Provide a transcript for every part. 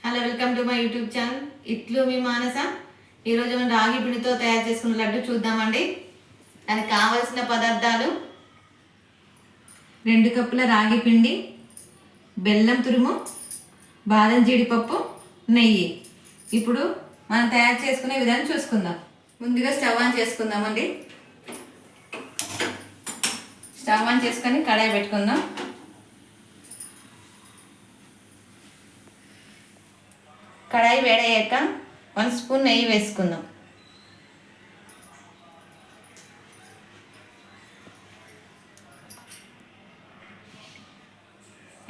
Hello, welcome to my YouTube channel ఇట్లు మీ మానస. ఈరోజు మనం రాగి పిండితో తయారు చేసుకున్న లడ్డు చూద్దామండి. దానికి కావలసిన పదార్థాలు: 2 కప్పుల రాగి పిండి, బెల్లం తురుము, బాదం జీడిపప్పు, నెయ్యి. ఇప్పుడు మనం తయారు చేసుకునే విధానం చూసుకుందాం. ముందుగా స్టవ్ ఆన్ చేసుకుందామండి. స్టవ్ ఆన్ చేసుకొని కడాయి పెట్టుకుందాం. కడాయి వేడయ్యాక 1 స్పూన్ నెయ్యి వేసుకుందాం.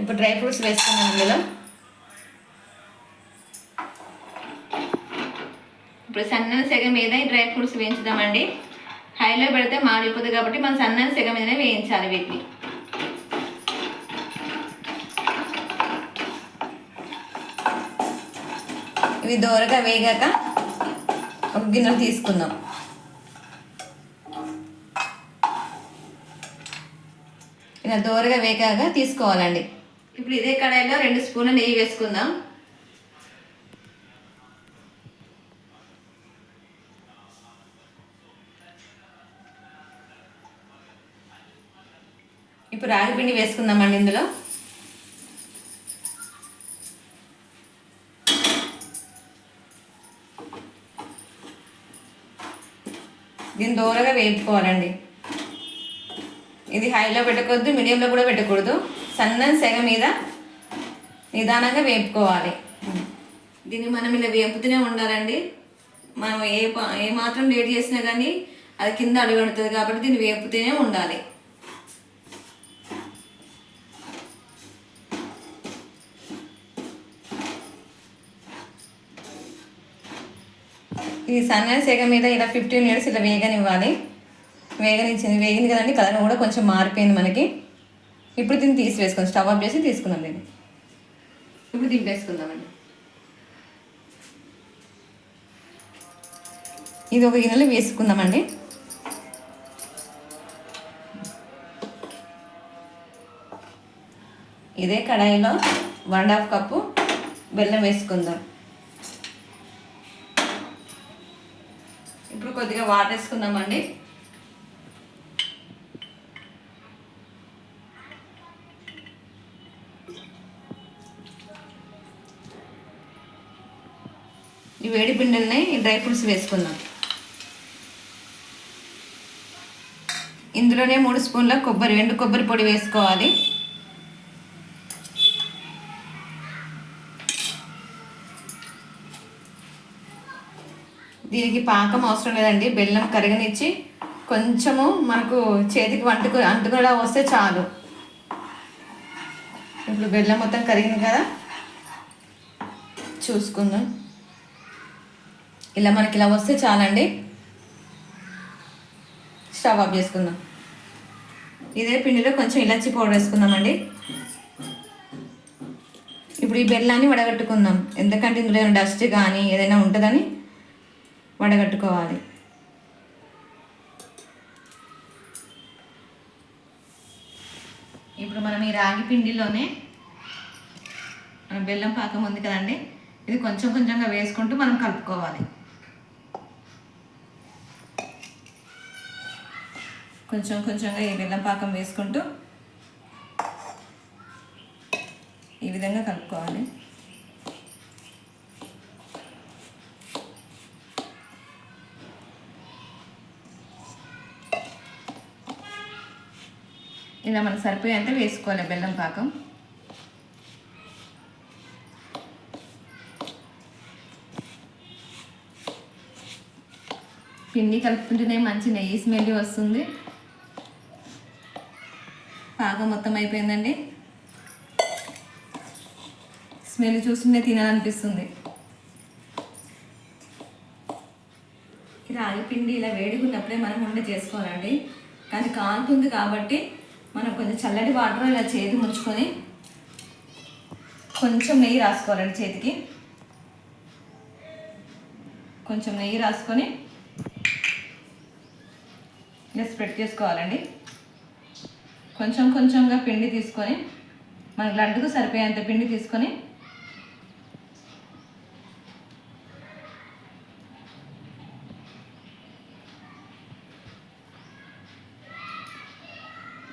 ఇప్పుడు డ్రై ఫ్రూట్స్ వేసుకున్నాం. ఇందులో ఇప్పుడు సన్నని సెగ మీద ఈ డ్రై ఫ్రూట్స్ వేయించుదామండి. హైలో పెడితే మాడిపోతుంది కాబట్టి మనం సన్నని సెగ మీదనే వేయించాలి వీటిని. ఇవి దోరగా వేగాక ఒక గిన్నెలు తీసుకుందాం. ఇలా దోరగా వేగాక తీసుకోవాలండి. ఇప్పుడు ఇదే కడాయిలో 2 స్పూన్ల నెయ్యి వేసుకుందాం. ఇప్పుడు రాగి పిండి వేసుకుందామండి. ఇందులో దీన్ని దూరగా వేపుకోవాలండి. ఇది హైలో పెట్టకూడదు, మీడియంలో కూడా పెట్టకూడదు. సన్నని సెగ మీద నిదానంగా వేపుకోవాలి. దీన్ని మనం ఇలా వేపుతూనే ఉండాలండి. మనం ఏ మాత్రం లేట్ చేసినా కానీ అది కింద అడుగడుతుంది కాబట్టి దీన్ని వేపుతూనే ఉండాలి. ఈ సన్నని సెగ మీద ఇలా 15 మినిట్స్ ఇలా వేగనివ్వాలి. వేగింది కదండి. కలర్ కూడా కొంచెం మారిపోయింది మనకి. ఇప్పుడు దీన్ని తీసివేసుకుందాం. స్టవ్ ఆఫ్ చేసి తీసుకుందాం దీన్ని. ఇప్పుడు దింపేసుకుందామండి. ఇది ఒక గిన్నెలో వేసుకుందామండి. ఇదే కడాయిలో 1.5 కప్పు బెల్లం వేసుకుందాం. ఇప్పుడు కొద్దిగా వాటర్ వేసుకుందామండి. ఈ వేడి పిండిని డ్రై ఫ్రూట్స్ వేసుకుందాం. ఇందులోనే 3 స్పూన్ల ఎండు కొబ్బరి పొడి వేసుకోవాలి. దీనికి పాకం అవసరం లేదండి. బెల్లం కరగనిచ్చి కొంచెము మనకు చేతికి అంటుకులా వస్తే చాలు. ఇప్పుడు బెల్లం మొత్తం కరిగింది కదా, చూసుకుందాం. ఇలా మనకి ఇలా వస్తే చాలండి. స్టవ్ ఆఫ్ చేసుకుందాం. ఇదే పిండిలో కొంచెం ఇలాచి పౌడర్ వేసుకుందామండి. ఇప్పుడు ఈ బెల్లాన్ని వడగట్టుకుందాం. ఎందుకంటే ఇందులో డస్ట్ కానీ ఏదైనా ఉంటుందని వడగట్టుకోవాలి. ఇప్పుడు మనం ఈ రాగి పిండిలోనే బెల్లం పాకం ఉంది కదండి, ఇది కొంచెం కొంచెంగా వేసుకుంటూ మనం కలుపుకోవాలి. కొంచెం కొంచెంగా ఈ బెల్లం పాకం వేసుకుంటూ ఈ విధంగా కలుపుకోవాలి. ఇలా మనకు సరిపోయేంత వేసుకోవాలి బెల్లం పాకం. పిండి కలుపుతుంటేనే మంచి నెయ్యి స్మెల్ వస్తుంది. పాకం మొత్తం అయిపోయిందండి. స్మెల్ చూస్తుంటే తినాలనిపిస్తుంది. రాగి పిండి ఇలా వేడిగా ఉన్నప్పుడే మనం ఉండ చేసుకోవాలండి. కానీ కాలుతుంది కాబట్టి మనం కొంచెం చల్లటి వాటర్ ఇలా చేతి ముంచుకొని కొంచెం నెయ్యి రాసుకోవాలండి. చేతికి కొంచెం నెయ్యి రాసుకొని ఇలా స్ప్రెడ్ చేసుకోవాలండి. కొంచెం కొంచెంగా పిండి తీసుకొని మనకు లడ్డుకు సరిపోయేంత పిండి తీసుకొని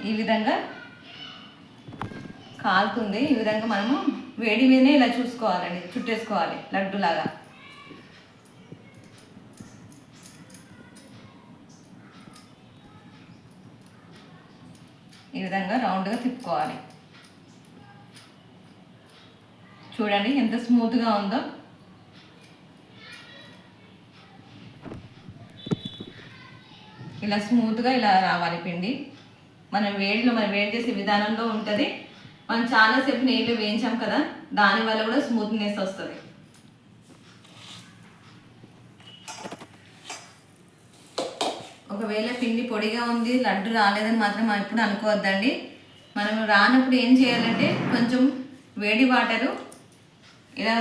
ఈ విధంగా కాలుతుంది. ఈ విధంగా మనము వేడి మీదనే ఇలా చూసుకోవాలండి, చుట్టేసుకోవాలి లడ్డులాగా. ఈ విధంగా రౌండ్గా తిప్పుకోవాలి. చూడండి ఎంత స్మూత్గా ఉందో. ఇలా స్మూత్గా ఇలా రావాలి పిండి. మనం వేడి చేసే విధానంలో ఉంటుంది. మనం చాలాసేపు నెయ్యిలో వేయించాం కదా, దానివల్ల కూడా స్మూత్నెస్ వస్తుంది. ఒకవేళ పిండి పొడిగా ఉంది, లడ్డు రాలేదని మాత్రం మనం ఎప్పుడు అనుకోవద్దండి. మనం రానప్పుడు ఏం చేయాలంటే కొంచెం వేడి వాటరు ఇలా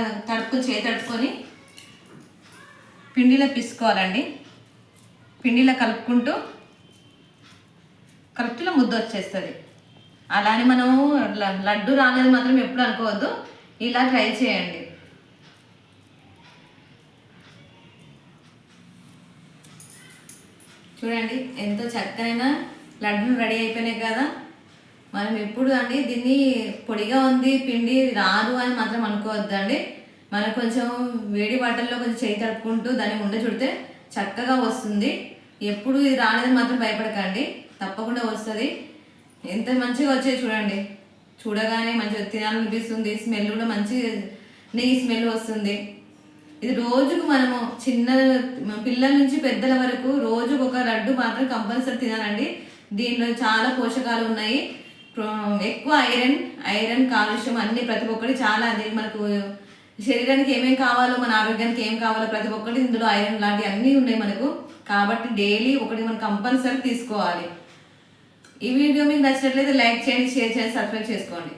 చేయి తడుపుకొని పిండిలో పిసుకోవాలండి. పిండిలో కలుపుతూ ముద్ద వచ్చేస్తుంది. అలానే మనము లడ్డు రాలేదు మాత్రం ఎప్పుడు అనుకోవద్దు. ఇలా ట్రై చేయండి. చూడండి ఎంతో చక్కనైన లడ్డులు రెడీ అయిపోయినాయి కదా. మనం ఎప్పుడు అండి దీన్ని పొడిగా ఉంది పిండి రాదు అని మాత్రం అనుకోవద్దండి. మనం కొంచెం వేడి వాటర్లో కొంచెం చేయి తడుపుకుంటూ దాన్ని ఉండ చుడితే చక్కగా వస్తుంది. ఎప్పుడు ఇది రాలేదని మాత్రం భయపడకండి, తప్పకుండా వస్తుంది. ఎంత మంచిగా వచ్చాయి చూడండి. చూడగానే మంచిగా తినాలనిపిస్తుంది. స్మెల్ కూడా మంచి నెయ్యి స్మెల్ వస్తుంది. ఇది రోజుకు మనము చిన్న పిల్లల నుంచి పెద్దల వరకు రోజుకు ఒక లడ్డు మాత్రం కంపల్సరీ తినాలండి. దీనిలో చాలా పోషకాలు ఉన్నాయి. ఎక్కువ ఐరన్ కాల్షియం అన్ని ప్రతి ఒక్కటి చాలా. అది మనకు శరీరానికి ఏమేమి కావాలో, మన ఆరోగ్యానికి ఏం కావాలో ప్రతి ఒక్కటి ఇందులో ఐరన్ లాంటివి అన్నీ ఉన్నాయి మనకు. కాబట్టి డైలీ ఒకటి మనం కంపల్సరీ తీసుకోవాలి. ఈ వీడియో మీకు నచ్చినట్లయితే లైక్ చేయండి, షేర్ చేయండి, సబ్స్క్రైబ్ చేసుకోండి.